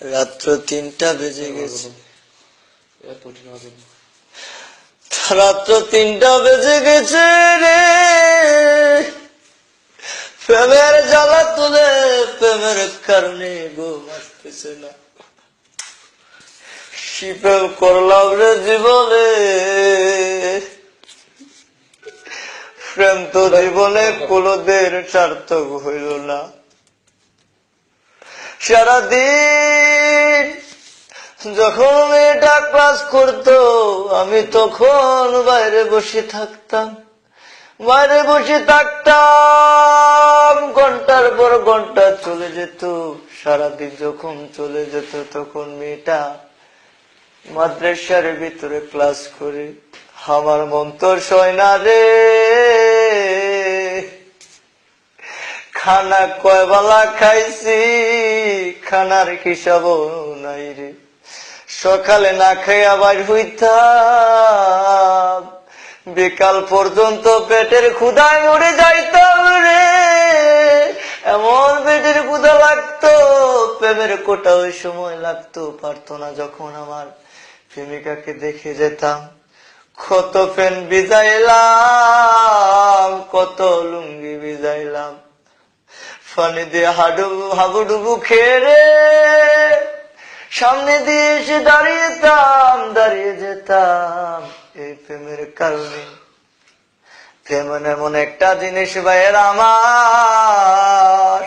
রাত্র 3টা বেজে গেছে। রাত্র 3টা বেজে গেছে রে, প্রেমের জ্বালা তুলে প্রেমের কারণে ঘুম আসতেছে না। কি প্রেম করলাম রে জীবনে, প্রেম তো জীবনে কোনদিন সার্থক হইল না। সারাদিন যখন মেয়েটা ক্লাস করতো আমি তখন বাইরে বসে থাকতাম, ঘন্টার পর ঘন্টা চলে যেত। সারাদিন যখন চলে যেত তখন মেয়েটা মাদ্রাসার ভিতরে ক্লাস করে। আমার মন তো সয় না রে, খানা কয় বেলা খাইছি খানার হিসাবও নাই রে। সকালে না খাই আবার হইতাম, বিকাল পর্যন্ত পেটের ক্ষুধায় মরে যাইতাম রে। এমন পেটের ক্ষুধা লাগতো, প্রেমের কোটা ওই সময় লাগতো পারতো না। যখন আমার প্রেমিকাকে দেখে যেতাম, কত পেন ভিজাইলাম, কত লুঙ্গি ভিজাইলাম, পানি দিয়ে হাবুডুবু খেয়ে রে সামনে দিয়ে এসে দাঁড়িয়ে যেতাম। এই প্রেমের কারণে। প্রেম এমন একটা জিনিস ভাইয়ের আমার,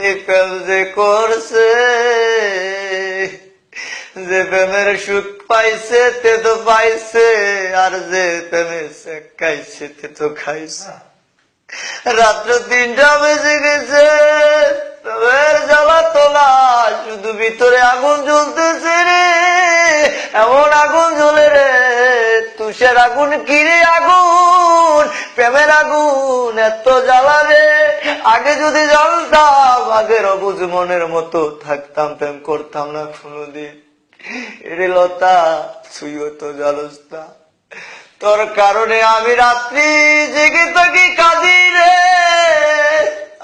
এই প্রেম যে করছে, যে প্রেমের সুখ পাইছে তে তো পাইছে, আর যে প্রেমের খাইছে তে তো খাইছে। রাত্র 3টা বেজে গেছে, প্রেমের জ্বালা তোলা, শুধু ভিতরে আগুন জ্বলতেছে রে। এমন আগুন জ্বলে রে, তুষের আগুন কিরে আগুন, প্রেমের আগুন এত জ্বালা রে। আগে যদি জানতাম, আগের অবুঝ মনের মতো থাকতাম, প্রেম করতাম না কোনদিন। এরে লতা তুইও তো জানোস না, তোর কারণে আমি রাত্রি জেগে থাকি কাঁদি রে।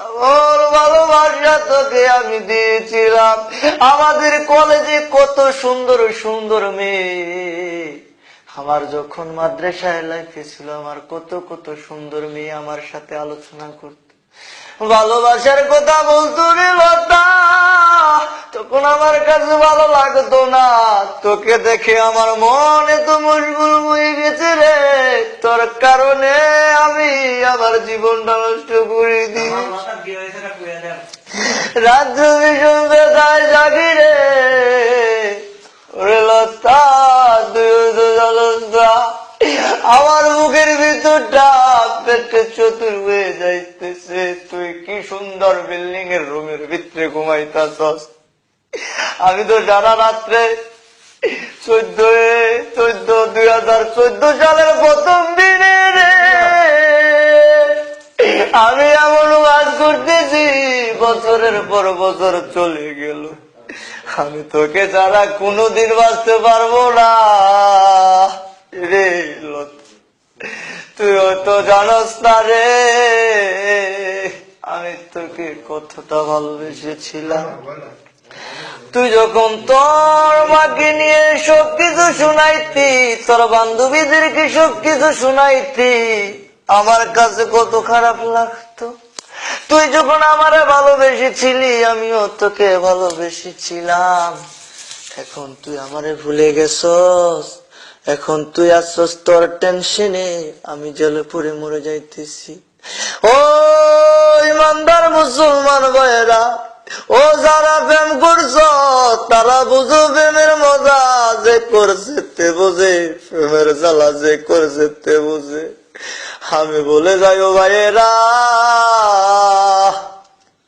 আমার ভালোবাসা তোকে আমি দিয়েছিলাম। আমাদের কলেজে কত সুন্দর সুন্দর মেয়ে, আমার যখন মাদ্রাসায় লাইফে ছিল, আমার কত কত সুন্দর মেয়ে আমার সাথে আলোচনা করত, ভালোবাসার কথা বলতো রে লতা। তখন আমার কাছে ভালো লাগতো না, তোকে দেখে আমার মন এত মশগুল হয়ে গেছে রে। তোর কারণে আমি আমার জীবনটা নষ্ট করে দিই। রাজ্য ভীষণ বেদায় জাগি রে, ওরে লতা আমার বুকের ভিতরটা পেটে চতুর হয়ে যাইতেছে। তুই কি সুন্দর বিল্ডিং এর রুমের ভিতরে ঘুমাইতাছস, আমি তো সারা রাত্রে 2014 সালের প্রথম দিনে রে আমি এমন কাজ করতেছি, বছরের পর বছর চলে গেল, আমি তোকে ছাড়া কোনোদিন বাঁচতে পারবো না রে। তুই তো জানোস না রে, আমি তোকে কতটা ভালোবেসেছিলাম। তুই যখন তোর মাকে নিয়ে সবকিছু শুনাইতি, তোর বান্ধবীদেরকে সবকিছু শুনাইতি, আমার কাছে কত খারাপ লাগতো। তুই যখন আমারে ভালোবেসেছিলি, আমিও তোকে ভালোবেসেছিলাম। এখন তুই আমারে ভুলে গেছস, এখন তুই আসছস তোর টেনশনে, আমি জেলে পড়ে মরে যাইতেছি। ও ইমানদার মুসলমান ভাইয়েরা, ও যারা প্রেম করছ তারা বুঝো প্রেমের মজা, যে করছে তে বোঝে, প্রেমের জ্বালা যে করছে তে বোঝে। আমি বলে যাই ও ভাইয়েরা,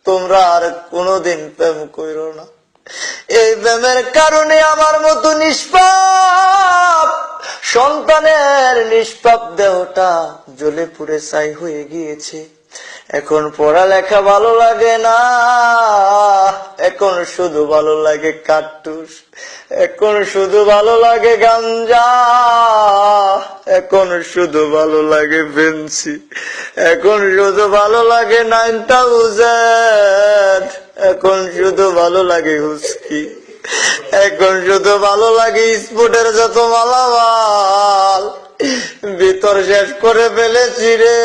তোমরা আর কোনোদিন প্রেম করো না। এই প্রেমের কারণে আমার মতো নিষ্পাপ সন্তানের নিষ্পাপ দেহটা জ্বলে পুড়ে ছাই হয়ে গিয়েছে। এখন পড়ালেখা ভালো লাগে না, এখন শুধু ভালো লাগে কার্তুস, এখন শুধু ভালো লাগে গাঞ্জা, এখন শুধু ভালো লাগে ফেন্সি, এখন শুধু ভালো লাগে 9000, এখন শুধু ভালো লাগে হুস্কি, এখন শুধু ভালো লাগে স্পোর্টের যত মালামাল, ভিতর শেষ করে ফেলেছি রে।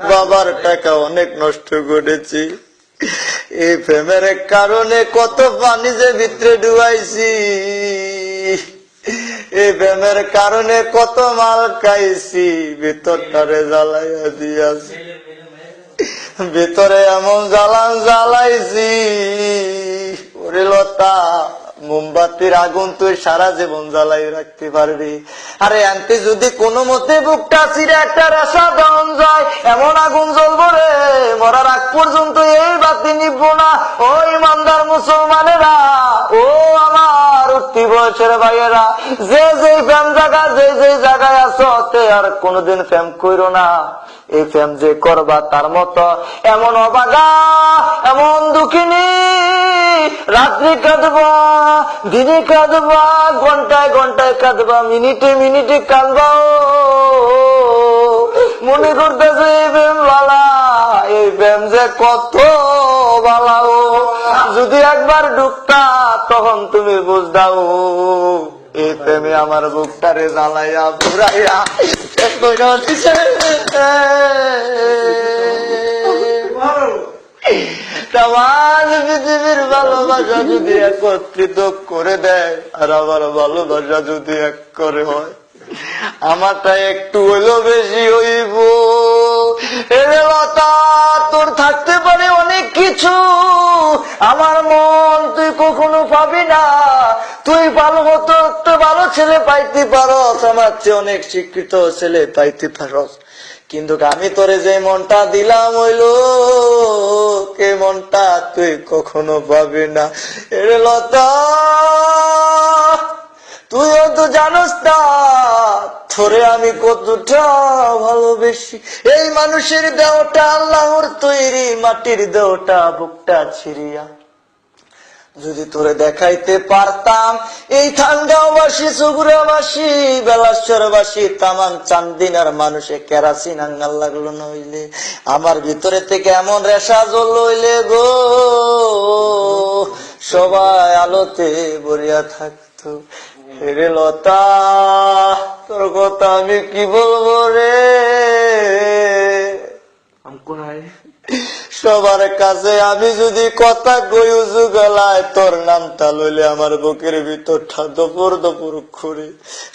বাবার টাকা অনেক নষ্ট করেছি, এই প্রেমের কারণে কত পানি যে ভিতরে ডুবাইছি, এই প্রেমের কারণে কত মাল খাইছি, ভিতরটারে জ্বালাইয়া দিয়াছি, ভিতরে এমন জ্বালান জ্বালাইছি। ওরে লতা, মোমবাতির আগুন তুই সারা জীবন জ্বালাই রাখতে পারবি, আরে আনতে যদি কোনো মতে বুকটা ছিঁড়ে একটা রেশা দেওয়া যায়, এমন আগুন জ্বলবো রে, মরার আগ পর্যন্ত এই বাতি নিবো না। ও ইমানদার মুসলমানেরা, ও আমার উঠতি বয়সের ভাইয়েরা, যে যে ফ্যাম জায়গা, যে যে জায়গায় আছো, তে আর কোনোদিন ফ্যাম কইরো না। এই ফ্যাম যে করবা তার মতো এমন অবাগা, এমন দুঃখিনী, রাত্রি কাঁদবা, দিনে কাঁদবা, ঘন্টায় ঘন্টায় কাঁদবা, মিনিটে মিনিটে কাঁদবা। মনে করতেছে এই প্রেম বালা, এই প্রেম যে কত বালা, যদি একবার ডুবতা তখন তুমি বুঝদাও। এই প্রেমে আমার বুকটারে জ্বালাইয়া পুরাইয়া পৃথিবীর ভালোবাসা যদি একত্রিত করে দেয়, আর আমার ভালোবাসা যদি এক করে হয়, আমারটা একটু হইলো বেশি হইব। লতা, তোর থাকতে পারে অনেক কিছু, আমার মন তুই কখনো পাবি না। তুই ভালো হতো, তো ভালো ছেলে পাইতে পারস, আমার চেয়ে অনেক শিক্ষিত ছেলে পাইতে পারস, কিন্তু আমি তোরে যে মনটা দিলাম হইল কে মনটা তুই কখনো পাবি না। এরে লতা, তুইও তো জানোস না তোরে আমি কতটা ভালোবেসি। এই মানুষের দেহটা আল্লাহর তৈরি, মাটির দেহটা বুকটা ছিড়িয়া যদি তোরে দেখাইতে পারতাম, এই ঠান্ডাবাসী, চগুড়াবাসী, বেলাশ্বরবাসী, তামান চান্দিনার মানুষে কেরাসিন আঙ্গাল লাগলো নইলে, আমার ভিতরে থেকে এমন রেশা জ্বল হইলে গো, সবাই আলোতে ভরিয়া থাকতো। হেরে লতা, তোর কথা আমি কি বলবো রে, সবার কাছে আমি যদি কথা কই উজু গলায়, তোর নামটা লইলে আমার বুকের ভিতরটা দপুর দপুর করে।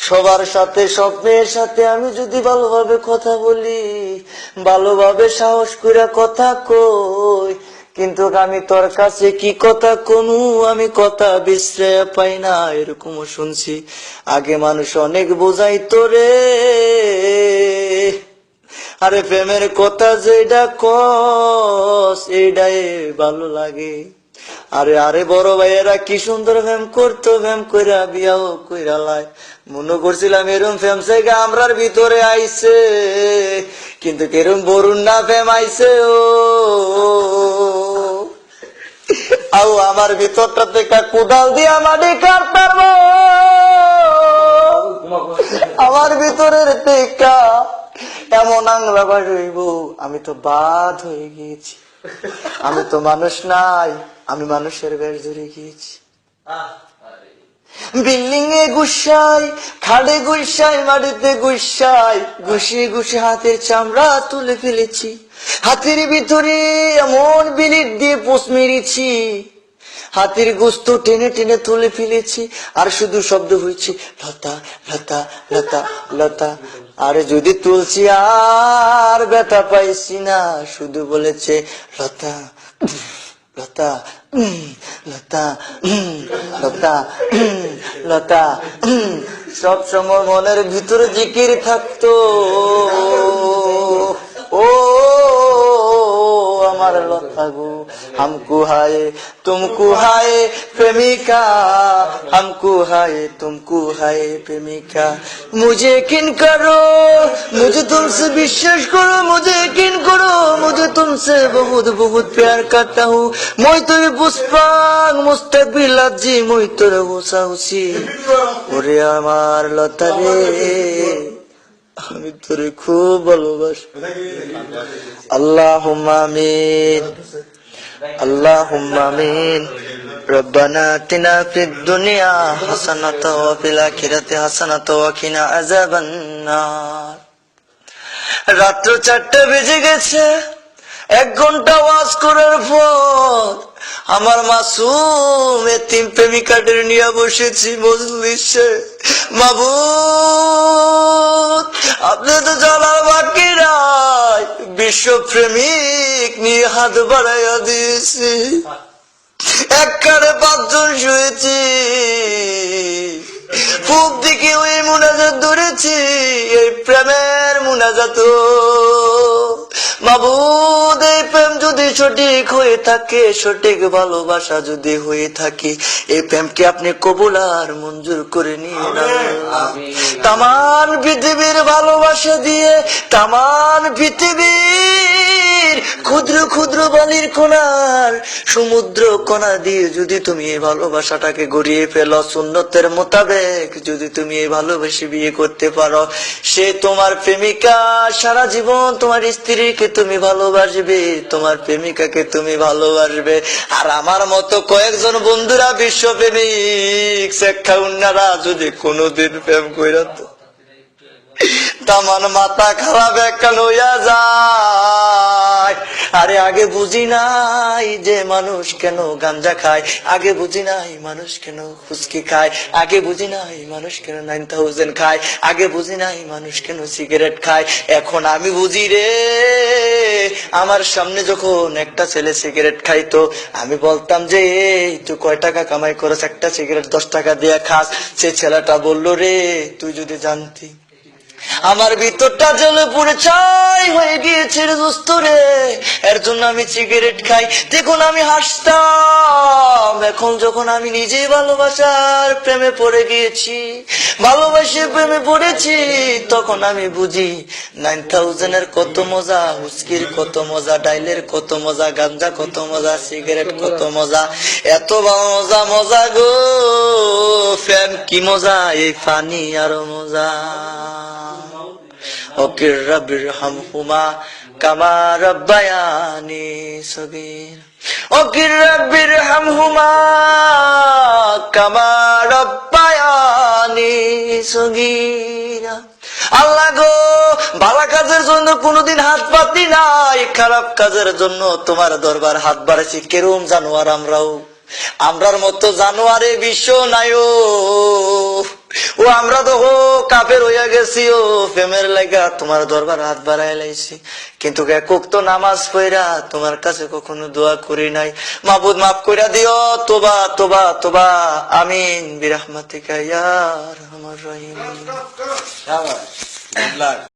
সবার সাথে, সব মেয়ের সাথে আমি যদি ভালোভাবে কথা বলি, ভালোভাবে সাহস করে কথা কই, কিন্তু আমি তোর কাছে কি কথা কমু, আমি কথা বিশ্রয় পাই না, এরকমও শুনছি। আগে মানুষ অনেক বোঝাইতো রে, আরে প্রেমের কথা যেটা কস এটাই ভালো লাগে। আরে আরে বড় ভাইয়েরা কি সুন্দর প্রেম করতো, প্রেম কইরা বিয়াও কইরা লাই। মনে করছিলাম এরম প্রেম থেকে আমরার ভিতরে আইছে, কিন্তু কেরম বরুণ না প্রেম আইছে। ও আও আমার ভিতরটা থেকে কোদাল দিয়া মাটি কাটতার, আমার ভিতরের টেকা এমন আংলা বাস হইব, আমি তো বাদ হয়ে গিয়েছি, আমি তো মানুষ নাই, আমি মানুষের বেশ ধরে গিয়েছি। বিল্ডিং এ গুসাই, খাড়ে গুসাই, মাটিতে গুসাই, ঘুষি ঘুষি হাতের চামড়া তুলে ফেলেছি, হাতের ভিতরে এমন বিলিট দিয়ে পোষ মেরেছি, হাতির গোস্ত টেনে টেনে তুলে ফেলেছি, আর শুধু শব্দ হয়েছে লতা লতা লতা লতা। আরে যদি তুলছি আর ব্যথা পাইছি না, শুধু বলেছে লতা লতা লতা লতা লতা। সব সময় মনের ভিতরে জিকির থাকতো, ও আমার লতা গো, हमको हाय तुमको हाय प्रेमिका, हमको हाय तुमको हाय प्रेमिका। मुझे यकीन करो, मुझे तुमसे विश्वास करो, मुझे यकीन करो, मुझे तुमसे बहुत बहुत प्यार करता हूँ। मैं তোরে পুষ্পাং মুস্তাকবিল আজি, মই তোরে হুসাহুসি। ওরে আমার লতা রে, আমি তোরে খুব ভালোবাসি। আল্লাহুম্মা আমিন। আল্লাহুম্মা আমিন। রব্বানা আতিনা ফিদ দুনিয়া হাসানাতাও ওয়া ফিল আখিরাতি হাসানাতাও ওয়া কিনা আযাবান নার। রাত্র 4টা বেজে গেছে। 1 ঘন্টা ওয়াজ করার পর আমার মাসুম এতিম প্রেমিকাদের নিয়ে বসেছি মজলিসে। মাবুদ, আপনি তো জানার বাকি নাই, বিশ্ব প্রেমিক নিয়ে হাত বাড়াইয়া দিয়েছি। এক কারে 5 জন শুয়েছি, পূব দিকে ওই মুনাজাত ধরেছি, এই প্রেমের মুনাজাত। মাবুদ, এই প্রেম যদি সঠিক হয়ে থাকে, সঠিক ভালোবাসা যদি হয়ে থাকে, এই প্রেমকে আপনি কবুল আর মঞ্জুর করে নিয়ে নেন। তামান পৃথিবীর ভালোবাসা দিয়ে, তামান পৃথিবীর ক্ষুদ্র ক্ষুদ্র বালির কণার সমুদ্র কণা দিয়ে যদি তুমি এই ভালোবাসাটাকে গড়িয়ে ফেলো, সুন্নতের মোতাবেক যদি তুমি এই ভালোবেসে বিয়ে করতে পারো, সে তোমার প্রেমিকা। সারা জীবন তোমার স্ত্রীকে তুমি ভালোবাসবে, তোমার প্রেমিকাকে তুমি ভালোবাসবে। আর আমার মতো কয়েকজন বন্ধুরা বিশ্ব প্রেমিক শেখাউন্নারা যদি কোনোদিন প্রেম কইরা তো তামান মাথা খারাপ একখান হইয়া যায়। আরে আগে বুঝি নাই যে মানুষ কেন গাঞ্জা খায়, আগে বুঝি নাই মানুষ কেন ফুচকি খায়, আগে বুঝি নাই মানুষ কেন 9000 খায়, আগে বুঝি নাই মানুষ কেন সিগারেট খায়। এখন আমি বুঝি রে। আমার সামনে যখন একটা ছেলে সিগারেট খাইতো, আমি বলতাম যে এই তুই কয় টাকা কামাই করছ, একটা সিগারেট 10 টাকা দিয়ে খাস। সে ছেলেটা বললো, রে তুই যদি জানতি আমার ভিতরটা জ্বলে পুড়ে ছাই হয়ে গিয়েছে রে দোস্ত রে, এর জন্য আমি সিগারেট খাই। দেখুন আমি হাসতাম। এখন যখন আমি নিজেই ভালোবাসার প্রেমে পড়ে গিয়েছি, ভালোবাসে প্রেমে পড়েছি, তখন আমি বুঝি 9000 কত মজা, হুস্কির কত মজা, ডাইলের কত মজা, গাঞ্জা কত মজা, সিগারেট কত মজা। এত মজা মজা গো, প্রেম কি মজা, এই পানি আরো মজা। ওকির রাব্বির হামহুমা কামা রাব্বায়ানি সগীর, ওকির রাব্বির হামহুমা কামা রাব্বায়ানি সগীর। আল্লাহ গো, ভালো কাজের জন্য কোনোদিন হাত পাতি নাই, খারাপ কাজের জন্য তোমার দরবার হাত বাড়াইছি। কেরম জানোয়ার আমরার মতো জানোয়ারে বিশ্ব নাই ও আমরা তো কাফের হইয়া গেছি, ও প্রেমের লাগা তোমার দরবার হাত বাড়াই লাইছি। কিন্তু একক তো নামাজ পড়া তোমার কাছে কখনো দোয়া করি নাই। মাবুদ মাফ কইরা দিও, তোবা তোবা তোবা, আমিন বিরহমাতিকা ইয়া আরহামার রাহিমিন।